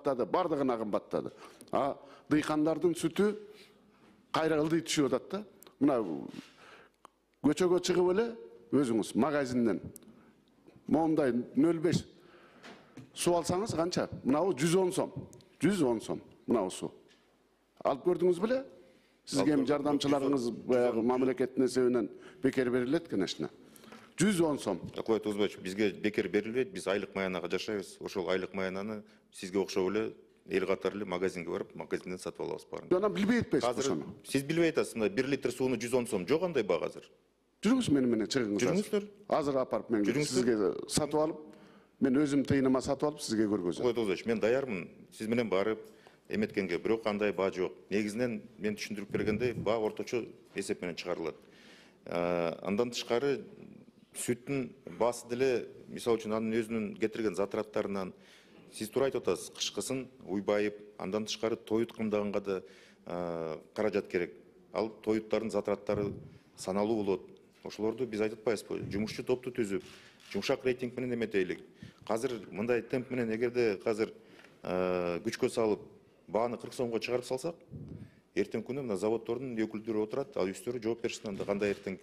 кымбаттады, бардығына кымбаттады. Дыйкандардын сүтү кайра ылдый түшүп атат да. Мына көчөгө чыгып эле өзүңүз магазинден моундай 0,5 су алсаңыз канча? Мынабы 110 сом. 110 сом. Мынабы су. Алып көрдүңүз беле? Сизге жардамчыларыңыз баягы мамлекеттин эсебинен бекер берилет конечно. 110 сом. Акылбек Тозбаевич, бизге бекер берилбейт, биз айлык маянага жашайбыз. Ошол айлык маянаны сизге окшоп эле эл катары эле магазинге барып, магазинден сатып алабыз баарын. Жана билбей атпайсызбы Азыр ошону? сиз билбей атасыз, 1 литр сууну 110 сом. Жок андай баа азыр. Жүрүңүз менен чыгыңыз. Жүрүңүздөр. Азыр апарып мен сизге сатып алып, мен өзүм тыйыныма сатып алып сизге көргөзөм. Акылбек Тозбаевич, мен даярмын. Сиз менен барып эметкенге, бирок кандай баа жок. Негизинен мен түшүндүрүп бергендей, баа орточо эсеп менен чыгарылат. Андан тышкары сүттүн баасы деле, мисалы үчүн анын өзүнүн кетирген затраттарынан сиз туура айтып атасыз, кышкысын уйбайып, андан тышкары тоют кымдаганга да каражат керек. Ал тоюттардын затраттары саналуу болот. Ошолорду биз айтып атпайбызбы? Жумушчу топту түзүп, жумшак рейтинг менен эметейлик. Азыр мындай темп менен эгерде азыр күчкө салып, бааны 40 сомго чыгарып салсак, эртең күнү мына заводдордун өкүлдөрү отурат, ал үстөрү жооп беришsin анда кандай эртең